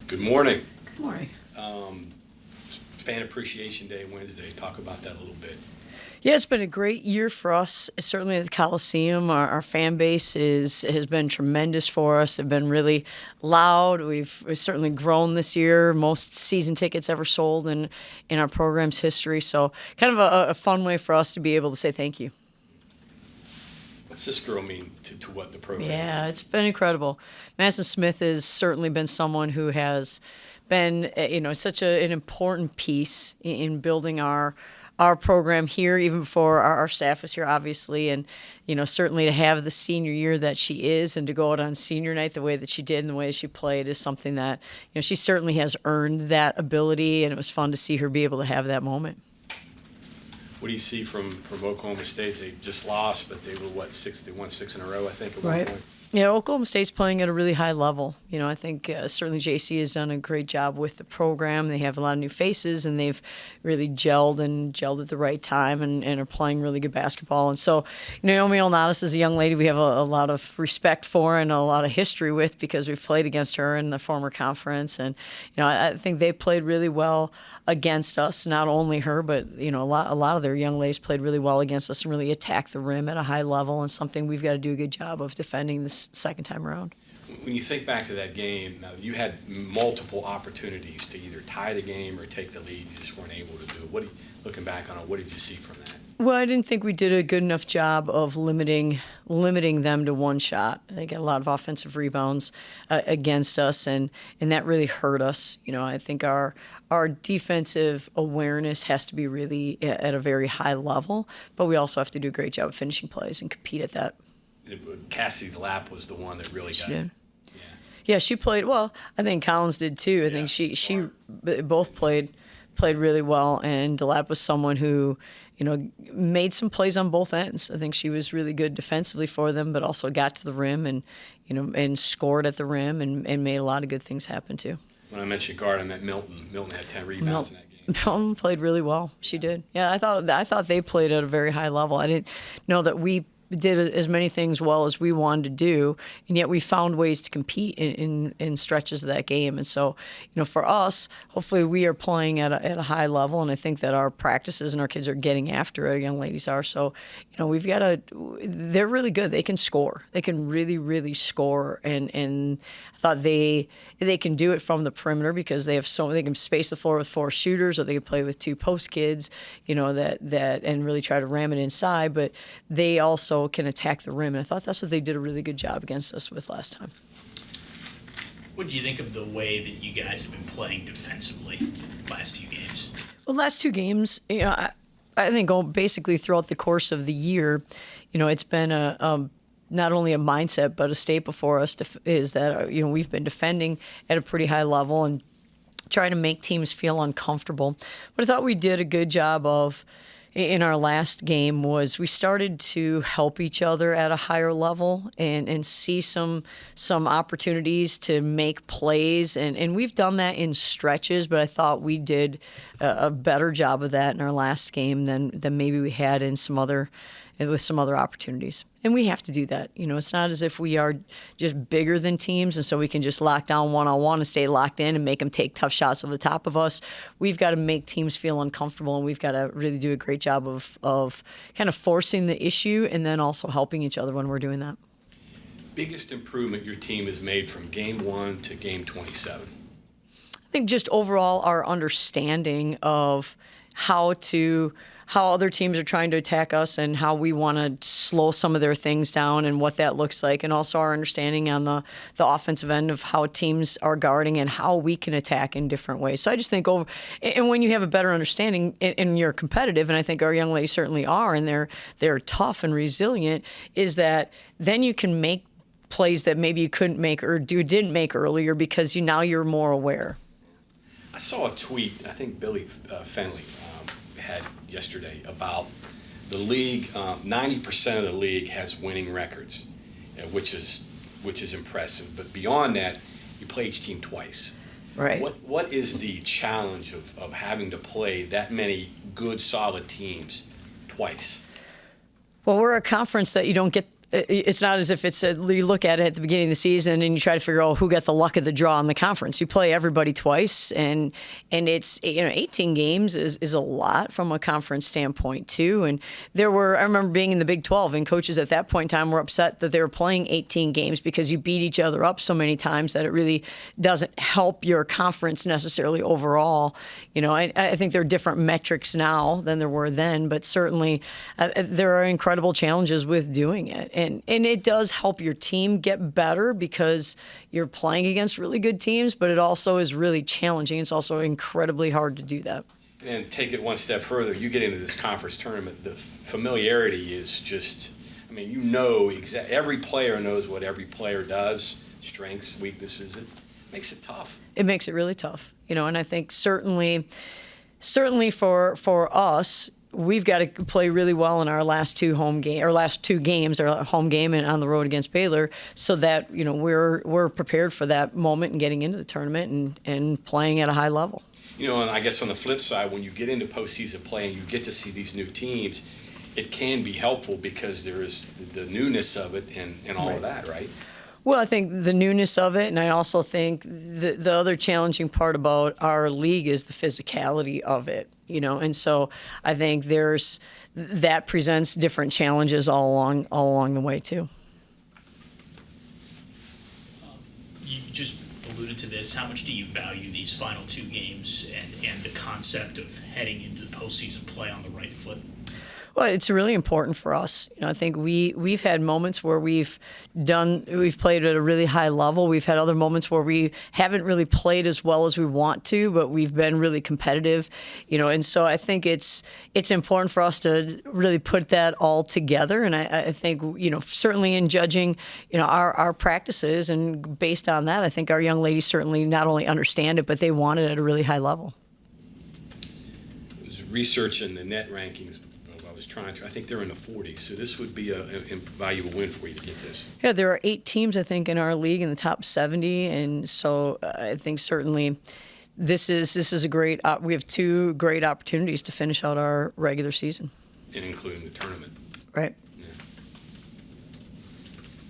Good morning. Good morning. Fan Appreciation Day Wednesday. Talk about that a little bit. Yeah, it's been a great year for us. Certainly at the Coliseum, our fan base has been tremendous for us. They've been really loud. We've certainly grown this year. Most season tickets ever sold in our program's history. So kind of a fun way for us to be able to say thank you. What's this girl mean to what the program? Yeah, it's been incredible. Madison Smith has certainly been someone who has been, such an important piece in building our program here, even before our staff was here, obviously. And, certainly to have the senior year that she is and to go out on senior night the way that she did and the way she played is something that, she certainly has earned that ability. And it was fun to see her be able to have that moment. What do you see from Oklahoma State? They just lost, but they were, they won 6 in a row, I think, at one point. Yeah, Oklahoma State's playing at a really high level. I think certainly JC has done a great job with the program. They have a lot of new faces, and they've really gelled at the right time and are playing really good basketball. And so Naomi Olnatis is a young lady we have a lot of respect for and a lot of history with because we've played against her in the former conference. And, I think they played really well against us, not only her, but, a lot of their young ladies played really well against us and really attacked the rim at a high level, and something we've got to do a good job of defending this second time around. When you think back to that game, now you had multiple opportunities to either tie the game or take the lead. You just weren't able to do it. Looking back on it, what did you see from that? Well, I didn't think we did a good enough job of limiting them to one shot. They got a lot of offensive rebounds against us, and that really hurt us. I think our defensive awareness has to be really at a very high level, but we also have to do a great job of finishing plays and compete at that. Cassidy Lapp was the one that really got it. Yeah, she played well. I think Collins did too. I think she both played really well, and DeLapp was someone who, made some plays on both ends. I think she was really good defensively for them, but also got to the rim and scored at the rim and made a lot of good things happen too. When I mentioned guard, I meant Milton. Milton had 10 rebounds in that game. Milton played really well. She did. Yeah, I thought they played at a very high level. I didn't know that we did as many things well as we wanted to do, and yet we found ways to compete in stretches of that game. And so, for us, hopefully we are playing at a high level, and I think that our practices and our kids are getting after it, our young ladies are. So, we've got they're really good. They can score. They can really, really score, and I thought they can do it from the perimeter because they can space the floor with 4 shooters, or they can play with 2 post kids, that and really try to ram it inside, but they also can attack the rim, and I thought that's what they did a really good job against us with last time. What do you think of the way that you guys have been playing defensively last few games? Well, last 2 games, I think basically throughout the course of the year, it's been not only a mindset but a staple for us is that we've been defending at a pretty high level and trying to make teams feel uncomfortable. But I thought we did a good job of in our last game was we started to help each other at a higher level and see some opportunities to make plays. And we've done that in stretches, but I thought we did a better job of that in our last game than maybe we had with some other opportunities. And we have to do that. It's not as if we are just bigger than teams and so we can just lock down one-on-one and stay locked in and make them take tough shots over the top of us. We've got to make teams feel uncomfortable, and we've got to really do a great job of kind of forcing the issue and then also helping each other when we're doing that. Biggest improvement your team has made from game 1 to game 27? I think just overall our understanding of how other teams are trying to attack us and how we want to slow some of their things down and what that looks like, and also our understanding on the offensive end of how teams are guarding and how we can attack in different ways. So I just think and when you have a better understanding and you're competitive, and I think our young ladies certainly are, and they're tough and resilient, is that then you can make plays that maybe you couldn't make or didn't make earlier because now you're more aware. I saw a tweet, I think Billy Fenley had yesterday, about the league. 90% of the league has winning records, which is impressive. But beyond that, you play each team twice. Right. What is the challenge of having to play that many good, solid teams twice? Well, we're a conference that you don't get it's not as if it's you look at it at the beginning of the season and you try to figure out who got the luck of the draw in the conference. You play everybody twice, and it's 18 games is a lot from a conference standpoint too. And I remember being in the Big 12, and coaches at that point in time were upset that they were playing 18 games because you beat each other up so many times that it really doesn't help your conference necessarily overall. I think there are different metrics now than there were then, but certainly there are incredible challenges with doing it. And it does help your team get better because you're playing against really good teams, but it also is really challenging. It's also incredibly hard to do that. And take it one step further, you get into this conference tournament, the familiarity is just, every player knows what every player does, strengths, weaknesses. It makes it tough. It makes it really tough, and I think certainly for us, we've got to play really well in our last two games, our home game and on the road against Baylor, so that we're prepared for that moment and getting into the tournament and playing at a high level. And I guess on the flip side, when you get into postseason play and you get to see these new teams, it can be helpful because there is the newness of it and all of that, right? Well, I think the newness of it, and I also think the other challenging part about our league is the physicality of it, and so I think that presents different challenges all along the way too. You just alluded to this. How much do you value these final two games and the concept of heading into the postseason play on the right foot? Well, it's really important for us. I think we've had moments where we've played at a really high level. We've had other moments where we haven't really played as well as we want to, but we've been really competitive. And so I think it's important for us to really put that all together. And I think certainly in judging our practices, and based on that, I think our young ladies certainly not only understand it, but they want it at a really high level. It was research in the net rankings. I think they're in the 40s, so this would be a valuable win for you to get this. Yeah, there are 8 teams, I think, in our league in the top 70, and so I think certainly this is a great. We have 2 great opportunities to finish out our regular season, and including the tournament. Right.